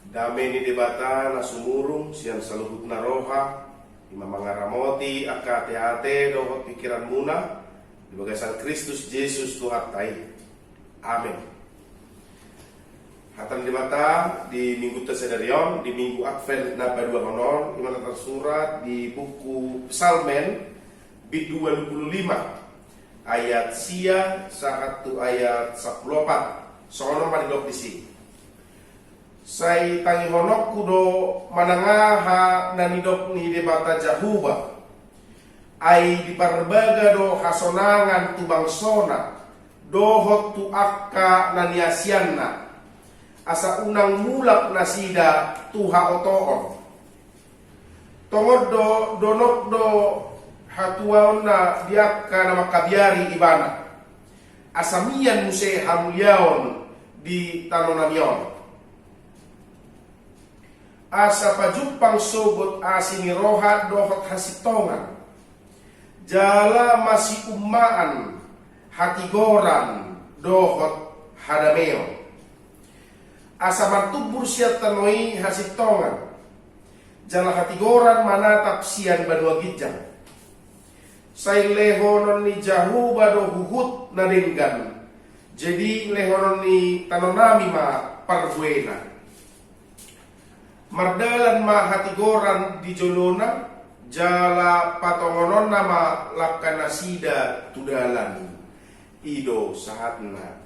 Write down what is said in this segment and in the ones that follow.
Dame ni debata na sumurung siyan saluhut na roha ima mangaramoti aka ate dohot pikiran muna di bagasan Kristus Yesus Tuhan tai. Amin. Hatan debata di minggu tersedarion di minggu Advent na badua honon imana tersurat di buku Psalmen bid 25 ayat sia 1 ayat 14 sono manilok disi. Sai tangi honok kudo manangaha nanidok ni debata jahuba ai di parbaga do hasonangan tu bangsona dohot tu akka naniasianna asa unang mulak nasida tuha otoon tongod do donok do hatuaona diakka nama kabiari ibana asamian muse hamuliaon di tanonamion asa pajupang sogot asini roha dohot hasitongan jala masih ummaan hatigoran dohot hadameo asa mantubur siat tanoi hasitongan jala hatigoran manatap sian banua gijang say lehonon ni jahu bado huhut nadenggan jadi lehonon ni tanonami ma parbuena mardalan ma hatigoran di jolona jala patongonon nama lakanasida tudalan ido sahatna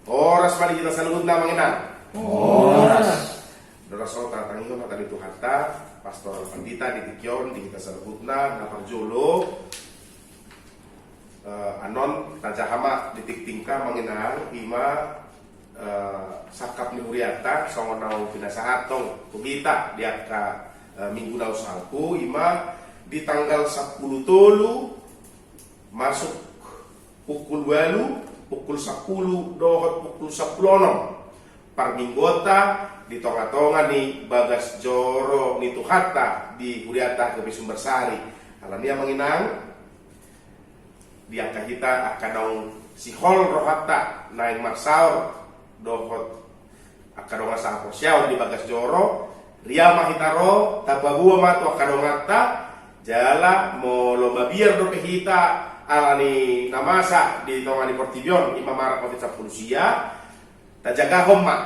oras mari kita salud na manginan oras doras ota tangion tadi tu hatta pastoral pandita di tikyon di kita saludna na parjolo anon tajahama di tiktingka manginan ima sakap ni huriata songon nau pinasahat tong kubita diaka minggu nau salku ima di tanggal 10 tolu masuk pukul 8 pukul 10 dohot pukul 10 par minggota di tonga-tonga ni bagas joro ni tuhata di huriata ke Sumber Sari alania menginang diaka kita akan nau si hol rohata naing marsaur dohot akadonga sa porsiaw di bagas joro ria mahitaro tababua matu akadongata jala mo lomba biar do pehita alani namasa di tonga di Portibion imamara kota sapulusia tajaga homma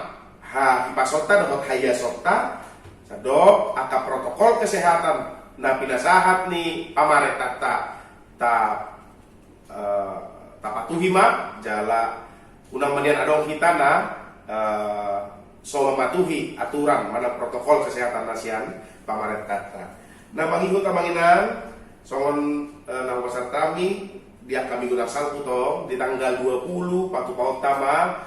ha pasota dohot haya sota sado aka protokol kesehatan na pinasahat ni pamaret tapatuhi ma jala unang manian adong kita na so mematuhi aturan mana protokol kesehatan nasian pamaret kata. Nah mangikut kamanginan songon nama pasar kami dia kami guna salku tong di tanggal 20 patu paut tama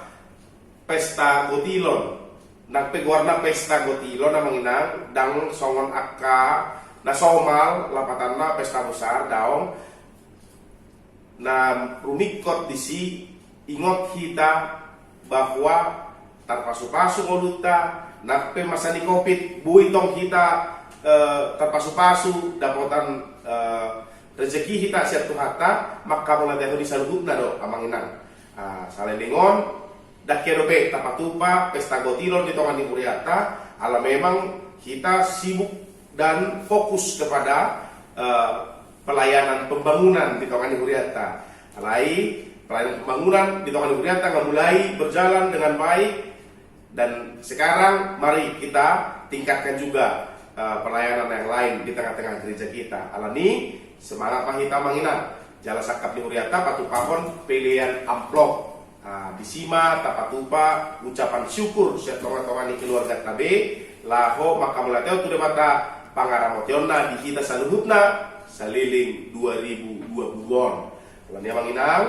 pesta gotilon. Nak peguarna pesta gotilon namanginang dang songon akka na somal lapatanna pesta besar daong na rumikot disi ingot kita bahwa terpasu-pasu ngoluta nakpe masa ni covid buitong kita terpasu-pasu dapotan rezeki kita siap tuhata maka mulai di salubut na do amanginan salelingon dakkerobe tapatupa pesta gotilon di tongan di Kuriata ala memang kita sibuk dan fokus kepada pelayanan pembangunan di tongan di Kuriata alai pelayanan pembangunan di Tongan Kuriata mulai berjalan dengan baik dan sekarang mari kita tingkatkan juga pelayanan yang lain di tengah-tengah gereja kita. Alani semangat pahita manginan jala sakap di Kuriata patu pahon pilihan amplop disima tapatupa ucapan syukur siap tongan-tongan di keluarga tabe laho maka mulateo tu debata pangaramotionna di kita saluhutna saliling 2020 alani manginang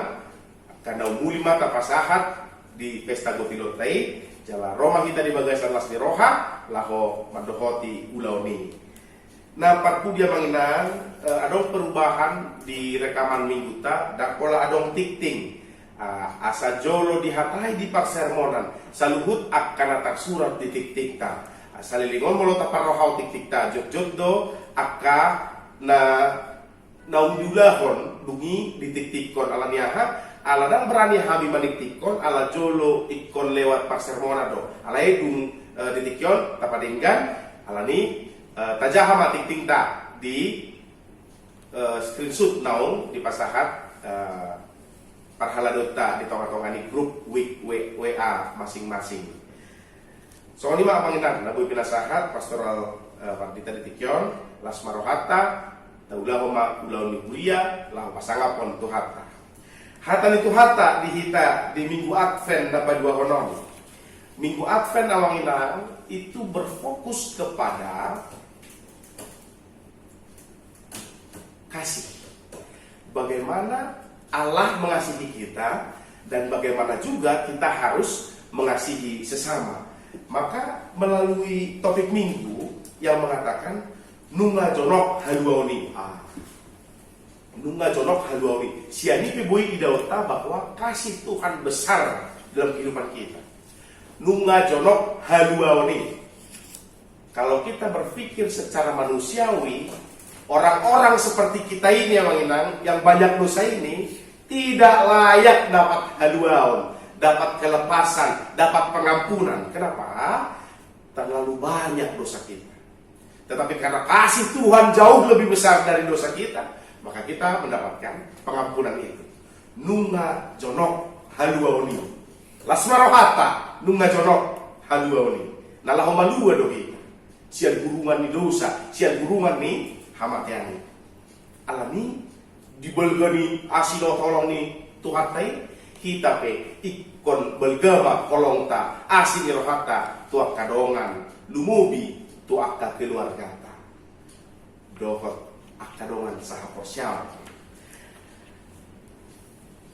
karena umuli mata pasahat di pesta gotilotai jala Roma kita di bagasan lasni roha laho mandohoti ulaoni. Nah parku dia manginang adong perubahan di rekaman minggu ta dakola adong tikting asa jolo dihatai di parsermonan saluhut akan atak surat di tiktik ta salilingon molo taparohau tiktik ta jod do akka na naumdulahon dungi di tiktikon alaniaha aladang berani habi maniktikon ala jolo ikon lewat parsermonado ala edung detikyon tapadinggan alani tajahama ting ta di screenshot naung di pasahat parhaladota di tonga-tongani grup WA masing-masing. So ini mah panginan nabu pinasahat pastoral Pardita detikyon lasmarohata taulahoma ulauni kuliah lau pasangapon tuhata. Hatan itu hata dihita di minggu Advent dapat dua honon. Minggu Advent awanginang itu berfokus kepada kasih. Bagaimana Allah mengasihi kita dan bagaimana juga kita harus mengasihi sesama. Maka melalui topik minggu yang mengatakan nunga jonok haluauni. Nunga jonok haluauni. Siani pibui idauta bahwa kasih Tuhan besar dalam kehidupan kita. Nunga jonok haluauni. Kalau kita berpikir secara manusiawi, orang-orang seperti kita ini yang banyak dosa ini tidak layak dapat haluaun, dapat kelepasan, dapat pengampunan. Kenapa? Terlalu banyak dosa kita. Tetapi karena kasih Tuhan jauh lebih besar dari dosa kita, maka kita mendapatkan pengampunan itu. Nunga jonok haluauni. Lasmarohata nunga jonok haluauni. Nalahomalua dohi. Sian gurungan ni dosa, sian gurungan ni hamatiani. Alami dibelgani asino tolong ni Tuhan tai kita pe ikon belgama kolong ta asini rohata tuak kadongan lumubi tuak keluarga ta dohot akadongan saha porsial.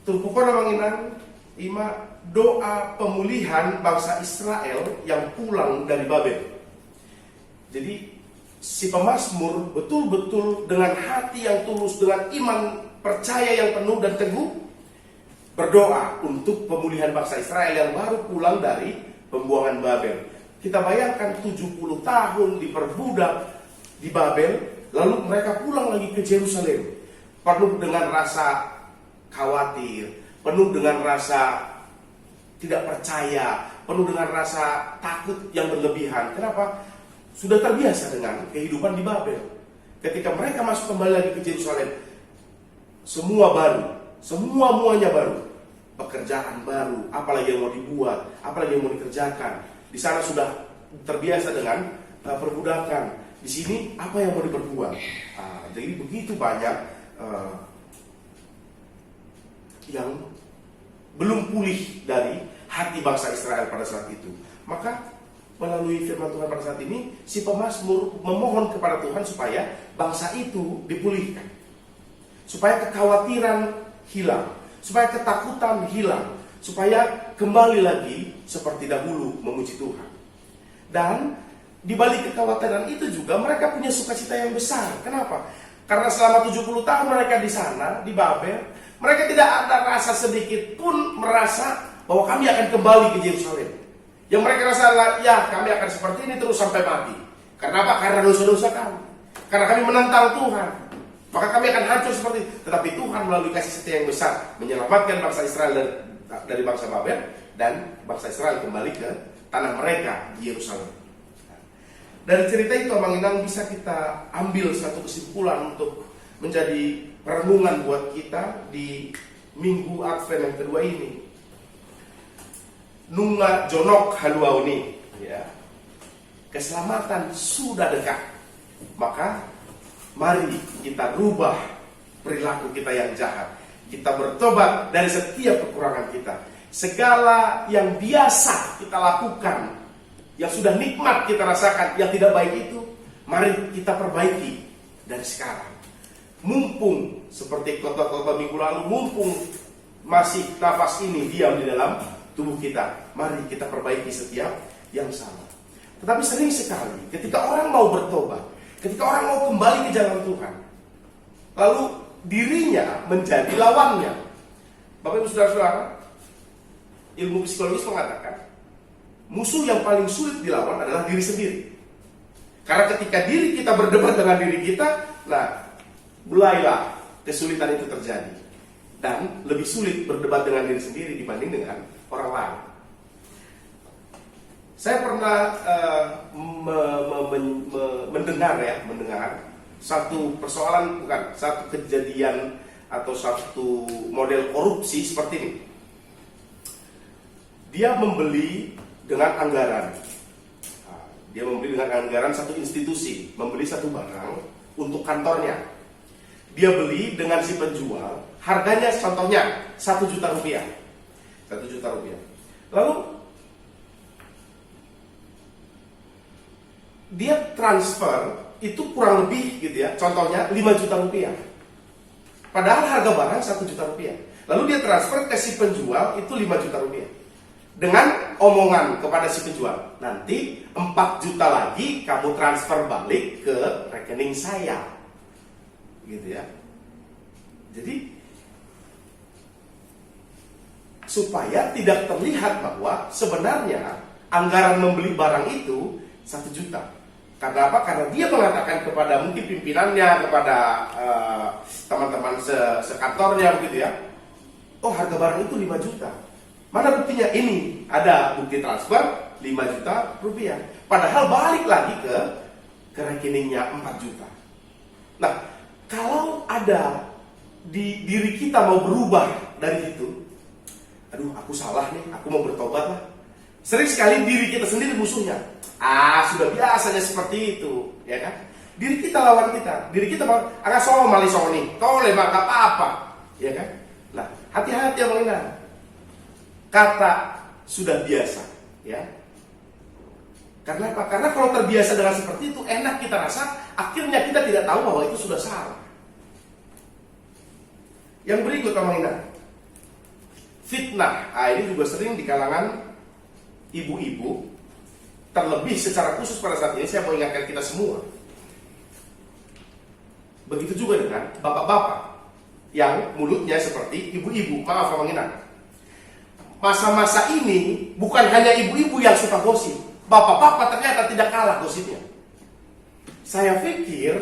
Turpukon manginan ima doa pemulihan bangsa Israel yang pulang dari Babel. Jadi si pemazmur betul-betul dengan hati yang tulus, dengan iman percaya yang penuh dan teguh berdoa untuk pemulihan bangsa Israel yang baru pulang dari pembuangan Babel. Kita bayangkan 70 tahun diperbudak di Babel, lalu mereka pulang lagi ke Yerusalem, penuh dengan rasa khawatir, penuh dengan rasa tidak percaya, penuh dengan rasa takut yang berlebihan. Kenapa? Sudah terbiasa dengan kehidupan di Babel. Ketika mereka masuk kembali lagi ke Yerusalem, semua baru, muanya baru, pekerjaan baru, apalagi yang mau dibuat, apalagi yang mau dikerjakan. Di sana sudah terbiasa dengan perbudakan. Di sini apa yang mau diperbuat? Jadi begitu banyak yang belum pulih dari hati bangsa Israel pada saat itu. Maka melalui firman Tuhan pada saat ini, si pemazmur memohon kepada Tuhan supaya bangsa itu dipulihkan, supaya kekhawatiran hilang, supaya ketakutan hilang, supaya kembali lagi seperti dahulu memuji Tuhan. Dan di balik kekhawatiran itu juga mereka punya sukacita yang besar. Kenapa? Karena selama 70 tahun mereka di sana, di Babel, mereka tidak ada rasa sedikit pun merasa bahwa kami akan kembali ke Yerusalem. Yang mereka rasa, ya kami akan seperti ini terus sampai mati. Karena apa? Karena dosa-dosa kami. Karena kami menentang Tuhan. Maka kami akan hancur seperti itu. Tetapi Tuhan melalui kasih setia yang besar menyelamatkan bangsa Israel dari bangsa Babel. Dan bangsa Israel kembali ke tanah mereka di Yerusalem. Dari cerita itu Abang Inang bisa kita ambil satu kesimpulan untuk menjadi renungan buat kita di Minggu Advent yang kedua ini. Nunga jonok haluauni, ya. Keselamatan sudah dekat. Maka mari kita rubah perilaku kita yang jahat. Kita bertobat dari setiap kekurangan kita. Segala yang biasa kita lakukan, yang sudah nikmat kita rasakan, yang tidak baik itu, mari kita perbaiki dari sekarang. Mumpung seperti khotbah minggu lalu, mumpung masih nafas ini diam di dalam tubuh kita, mari kita perbaiki setiap yang salah. Tetapi sering sekali ketika orang mau bertobat, ketika orang mau kembali ke jalan Tuhan, lalu dirinya menjadi lawannya. Bapak Ibu Saudara-saudara, ilmu psikologis mengatakan musuh yang paling sulit dilawan adalah diri sendiri. Karena ketika diri kita berdebat dengan diri kita, nah mulailah kesulitan itu terjadi. Dan lebih sulit berdebat dengan diri sendiri dibanding dengan orang lain. Saya pernah mendengar satu persoalan, bukan satu kejadian atau satu model korupsi seperti ini. Dia membeli dengan anggaran. Dia membeli dengan anggaran satu institusi, membeli satu barang untuk kantornya. Dia beli dengan si penjual, harganya contohnya 1 juta rupiah. 1 juta rupiah. Lalu dia transfer itu kurang lebih gitu ya, contohnya 5 juta rupiah. Padahal harga barang 1 juta rupiah. Lalu dia transfer ke si penjual itu 5 juta rupiah. Dengan omongan kepada si penjual, nanti 4 juta lagi kamu transfer balik ke rekening saya. Gitu ya. Jadi supaya tidak terlihat bahwa sebenarnya anggaran membeli barang itu 1 juta. Karena apa? Karena dia mengatakan kepada mungkin pimpinannya, kepada teman-teman sekantornya begitu ya. Oh, harga barang itu 5 juta. Mana buktinya? Ini ada bukti transfer 5 juta rupiah. Padahal balik lagi ke rekeningnya 4 juta. Nah, kalau ada di diri kita mau berubah dari itu, aduh aku salah nih, aku mau bertobat lah. Sering sekali diri kita sendiri musuhnya. Sudah biasanya seperti itu, ya kan? Diri kita lawan kita. Diri kita agak soal mali nih, tole maka apa-apa, ya kan? Nah, hati-hati yang mengenal. Kata sudah biasa, ya. Karena apa? Karena kalau terbiasa dengan seperti itu, enak kita rasa, akhirnya kita tidak tahu bahwa itu sudah salah. Yang berikut mengenal fitnah. Ini juga sering di kalangan ibu-ibu, terlebih secara khusus pada saat ini saya mau ingatkan kita semua. Begitu juga dengan bapak-bapak yang mulutnya seperti ibu-ibu. Maaf mengingat. Masa-masa ini bukan hanya ibu-ibu yang suka gosip, bapak-bapak ternyata tidak kalah gosipnya. Saya pikir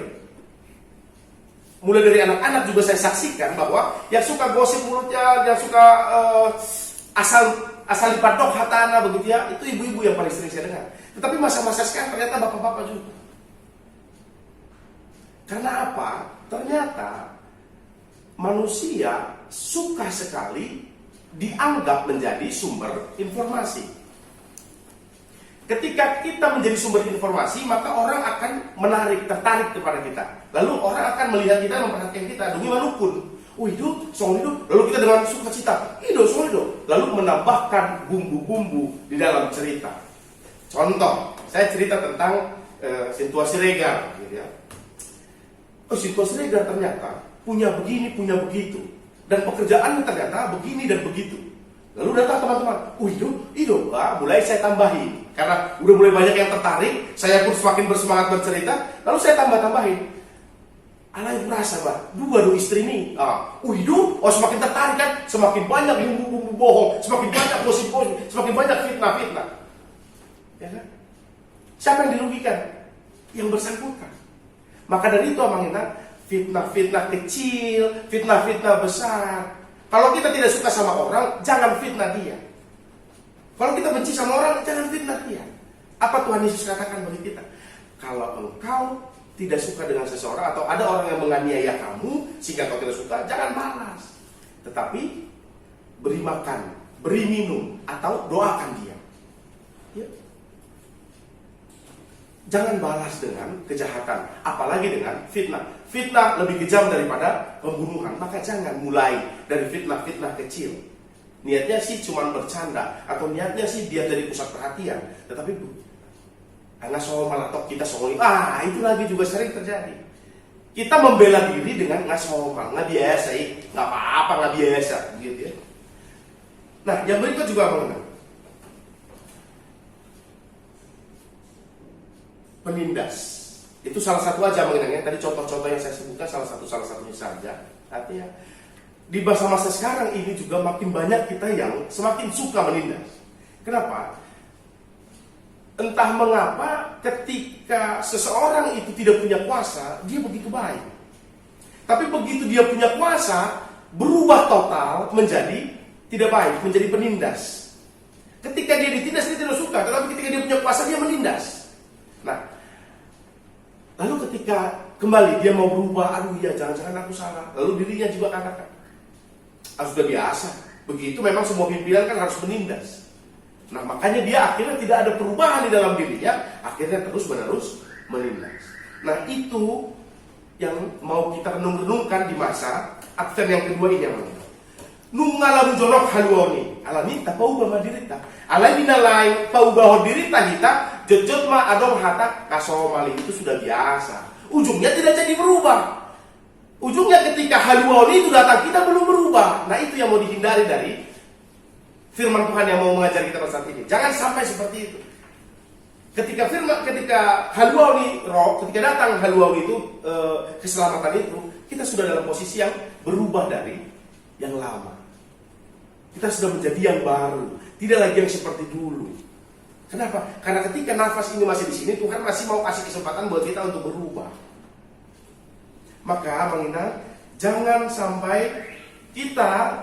mulai dari anak-anak juga saya saksikan bahwa yang suka gosip mulutnya, yang suka asal dipatok hatana begitu ya, itu ibu-ibu yang paling sering saya dengar. Tetapi masa-masa sekarang ternyata bapak-bapak juga. Karena apa? Ternyata manusia suka sekali dianggap menjadi sumber informasi. Ketika kita menjadi sumber informasi, maka orang akan tertarik kepada kita. Lalu orang akan melihat kita, memperhatikan kita. Dungi manupun, hidup, song hidup. Lalu kita dengan sukacita, hidup, song hidup. Lalu menambahkan bumbu-bumbu di dalam cerita. Contoh, saya cerita tentang situasi Regar, gitu ya. Situasi Regar ternyata punya begini, punya begitu. Dan pekerjaannya ternyata begini dan begitu. Lalu datang teman-teman, hidup, mulai saya tambahin. Karena udah mulai banyak yang tertarik, saya pun semakin bersemangat bercerita. Lalu saya tambah-tambahin. Alay merasa, dua istri ini. Hidup, semakin tertarik kan, semakin banyak bumbu-bumbu bohong, semakin banyak gosip-gosip, semakin banyak fitnah-fitnah. Ya kan? Siapa yang dirugikan? Yang bersangkutan. Maka dari itu amanginah, fitnah-fitnah kecil, fitnah-fitnah besar. Kalau kita tidak suka sama orang, jangan fitnah dia. Kalau kita benci sama orang, jangan fitnah dia. Apa Tuhan Yesus katakan bagi kita? Kalau engkau tidak suka dengan seseorang atau ada orang yang menganiaya kamu sehingga kau tidak suka, jangan balas. Tetapi beri makan, beri minum, atau doakan dia. Ya. Jangan balas dengan kejahatan, apalagi dengan fitnah. Fitnah lebih kejam daripada pembunuhan. Maka jangan mulai dari fitnah-fitnah kecil. Niatnya sih cuma bercanda, atau niatnya sih dia jadi pusat perhatian. Tetapi karena soal malatok kita soal itu lagi juga sering terjadi. Kita membela diri dengan ngasomal, nggak biasa, nggak apa-apa, nggak biasa, gitu ya. Nah, yang berikut juga mengenai penindas. Itu salah satu aja mengenai tadi contoh-contoh yang saya sebutkan salah satunya saja. Artinya di masa-masa sekarang ini juga makin banyak kita yang semakin suka menindas. Kenapa? Entah mengapa ketika seseorang itu tidak punya kuasa, dia begitu baik. Tapi begitu dia punya kuasa, berubah total menjadi tidak baik, menjadi penindas. Ketika dia ditindas dia tidak suka, tetapi ketika dia punya kuasa dia menindas. Nah, lalu ketika kembali dia mau berubah, aduh ya jangan-jangan aku salah. Lalu dirinya juga katakan, sudah biasa. Begitu memang semua pimpinan kan harus menindas. Nah makanya dia akhirnya tidak ada perubahan di dalam dirinya, akhirnya terus-menerus menindas. Nah itu yang mau kita renung-renungkan di masa Advent yang kedua ini yang mana? Nungalamu jorok haluoni, alami tak paubah madirita. Alami nalai paubah dirita kita, jejot ma adong hata kasomali itu sudah biasa. Ujungnya tidak jadi berubah. Ujungnya ketika haluoni itu datang kita belum berubah. Nah itu yang mau dihindari dari firman Tuhan yang mau mengajar kita pada saat ini. Jangan sampai seperti itu. Ketika haluoni roh, ketika datang haluoni itu keselamatan itu, kita sudah dalam posisi yang berubah dari yang lama. Kita sudah menjadi yang baru, tidak lagi yang seperti dulu. Kenapa? Karena ketika nafas ini masih di sini, Tuhan masih mau kasih kesempatan buat kita untuk berubah. Maka mengingat, jangan sampai kita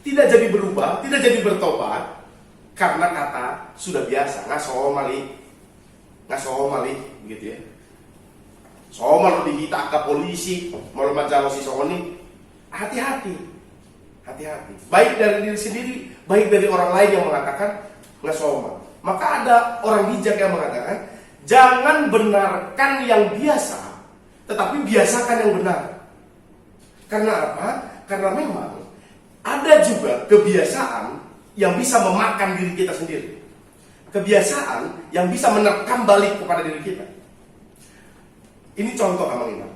tidak jadi berubah, tidak jadi bertobat karena kata sudah biasa, ngasomali, gitu ya. Somal dihita ke polisi, mau majalah si soni, hati-hati. Baik dari diri sendiri, baik dari orang lain yang mengatakan ngasoma. Maka ada orang bijak yang mengatakan, jangan benarkan yang biasa, tetapi biasakan yang benar. Karena apa? Karena memang ada juga kebiasaan yang bisa memakan diri kita sendiri. Kebiasaan yang bisa menerkam balik kepada diri kita. Ini contoh Amang Ina.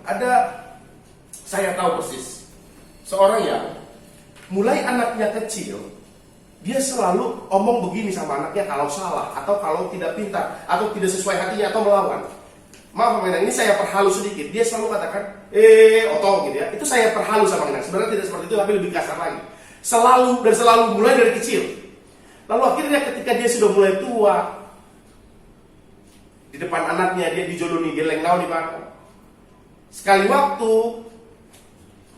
Saya tahu persis seorang yang mulai anaknya kecil, dia selalu omong begini sama anaknya kalau salah, atau kalau tidak pintar, atau tidak sesuai hatinya, atau melawan. Maaf Amang Ina, ini saya perhalus sedikit. Dia selalu katakan, oto gitu ya. Itu saya perhalus Amang Ina. Sebenarnya tidak seperti itu, tapi lebih kasar lagi. Selalu mulai dari kecil. Lalu akhirnya ketika dia sudah mulai tua, di depan anaknya dia dijoloni geleng nau di mana. Sekali waktu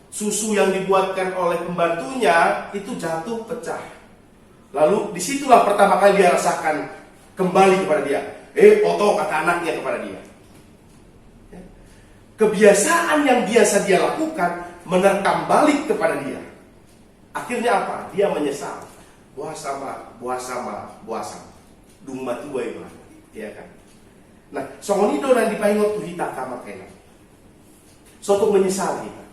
susu yang dibuatkan oleh pembantunya itu jatuh pecah. Lalu disitulah pertama kali dia rasakan kembali kepada dia. Oto kata anaknya kepada dia. Kebiasaan yang biasa dia lakukan menerkam balik kepada dia. Akhirnya apa? Dia menyesal. Buasa. Dumma tua itu, ya kan? Nah, songonido dan dipaingot tuh hita kama kena. Suatu menyesal kita.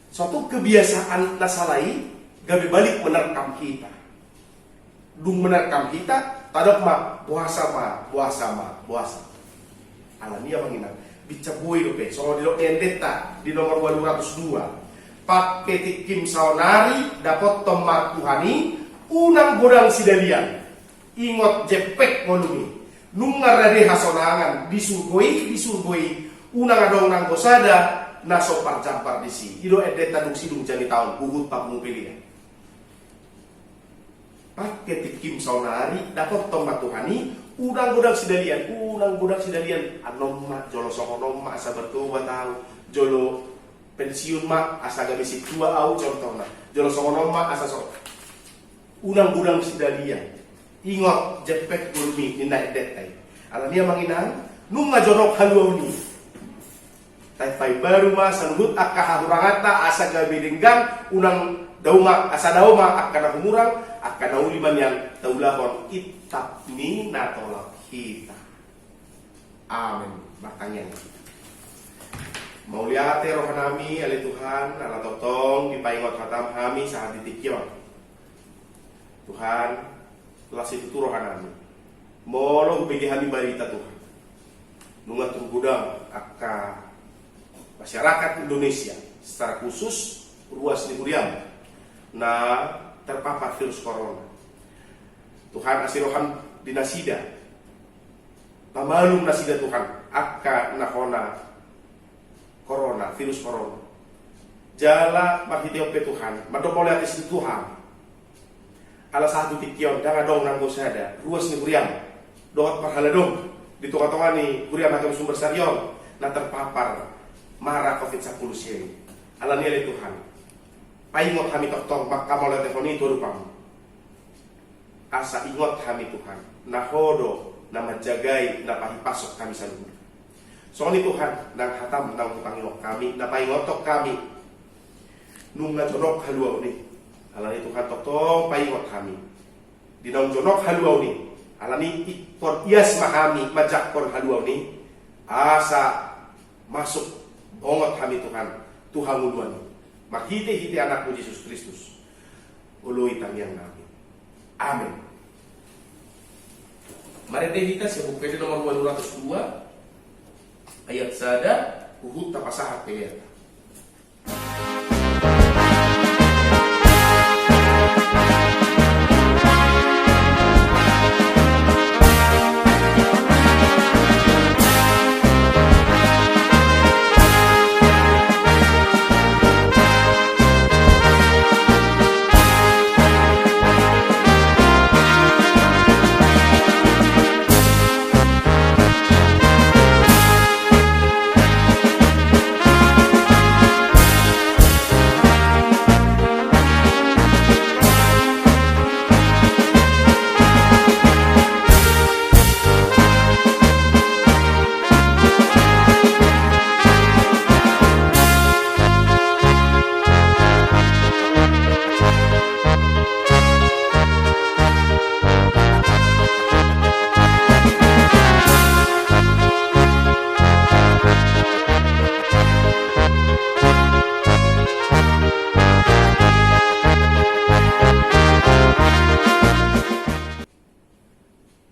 Suatu kebiasaan nasalai gabe balik menerkam kita. Dung menerkam kita, tadok ma buasa. Alania menginap. Bica boy dope. Songonido endeta di nomor 202. Pakai tikim saonari dapat tomat tuhani unang godang sidalian ingot jepek molumi nungar dari hasonangan disurgoi unang adong nang gosada naso parjampar disi ido edet tadung sidung jani tahun ugut papung pilih pakai tikim saonari dapat tomat tuhani unang godang sidalian anomat jolo sokonom asa bertobat tahu jolo pensiun mak asa gabe si tua au contohna jolo songonom mak asa sok unang budang sidalian ingot jepek gulmi nina edetai alania manginang nung ngajorok haluauni tai pai baru mas sanhut akka hahurangata asa gabe denggang unang dauma asa dauma akka humurang akka nauliman yang taulahon itapni natolak kita amin bertanya mau lihat roh kami oleh Tuhan ala totong dipaingot hatam kami saat ditikyon Tuhan telah situ roh kami molo bagi kami barita Tuhan nungat gudang akka masyarakat Indonesia secara khusus ruas di Kuriam nah terpapar virus corona Tuhan asirohan di nasida pamalum nasida Tuhan akka nakona virus corona. Jala makitiope Tuhan, madomole atis Tuhan. Ala satu tikion, danga dong nanggo sada, ruas ni Kuriam. Doat parhaladong, di tonga-tonga ni Kuriam hakim sumber sarion, na terpapar mara COVID-19 ini. Ala nilai Tuhan. Paingot kami toktong, makamole telefoni itu rupamu. asa ingot kami Tuhan, nahodo, na menjagai, na pahipasok kami sa luhur. So ni Tuhan, nang hatam nang Panginoon kami, na paingotok kami, nung najonok haluaw ni, ala ni Tuhan totong paingot kami. Di nang jonok haluaw ni, ala ni ikon ias mahami, majak kon haluaw ni, asa masuk bongot kami Tuhan, Tuhan nguluan ni. Maghiti-hiti anakmu Yesus Kristus, uluy tamiang namin. Amin. Mari kita sa buku nomor 202 ayat sada uhud tapasahat peyata.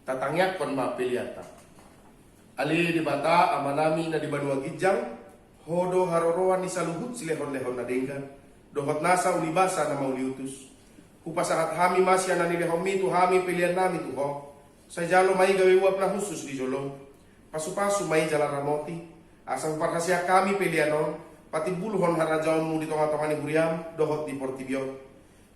Tatangyak kon mapiliata. Ali di bata amanami na di banua gijang, hodo haroroan ni saluhut silehon-lehon na denggan, dohot nasa ulibasa na mauliutus. Kupasahat hami masya na nilehomi tu hami pilihan nami tu ho. Sa jalo may gawiwap na husus di jolong. Pasu-pasu may jalan ramoti. Asang parkasya kami pilihanon, pati buluhon harajaon mu di tonga-tonga ni buriam, dohot di portibio.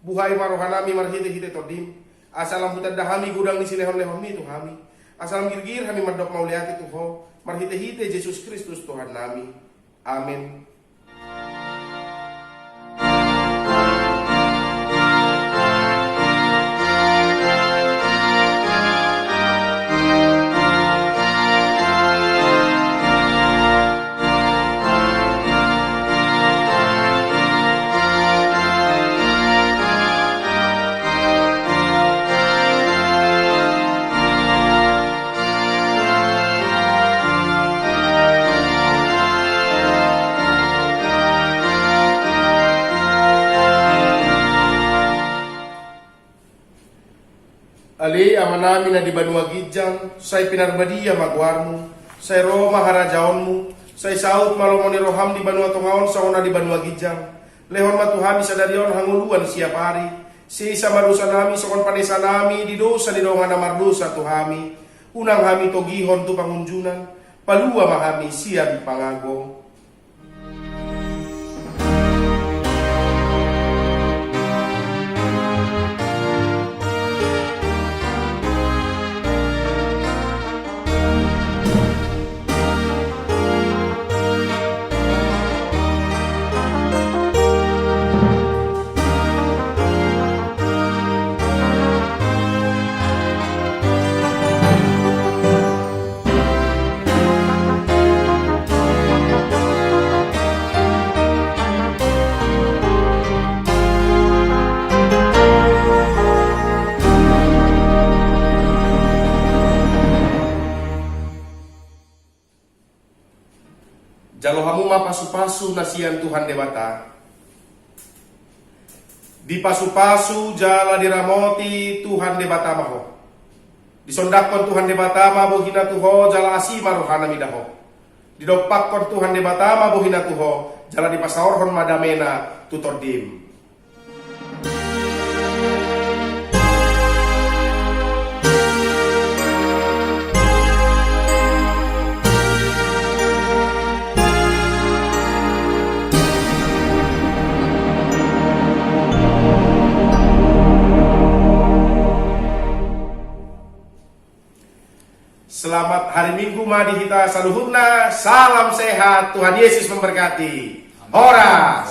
Buhay marohanami marhite-hite todim. Asalam hutad dahami gudang ni silehon-lehon mi tu hami. Asalam girgir hami madok mauliati tu ho. Marhite-hite Yesus Kristus Tuhan nami. Amin. Ali amanami na di banua gijang, say pinarbadiya magwarmo, say Roma harajaonmu, say saut malomoni roham di banua tongaon sa ona di banua gijang. Lehon matuhami sa darion hanguluan siya pari, si isa marusa nami sa kon panisa nami, di dosa di dongan na mardosa tuhami. Unang hami togihon tu pangunjunan, palua mahami siya di pangagong. Jalo hamu mapasu-pasu nasian Tuhan debata. Di pasu-pasu jala diramoti Tuhan debata maho. Disondakon Tuhan debata ma bohina tuho jala asima rohana midaho. Didopakon Tuhan debata ma bohina tuho jala dipasaorhon madamena tutordim. Selamat hari Minggu madi kita saluhutna. Salam sehat, Tuhan Yesus memberkati. Horas.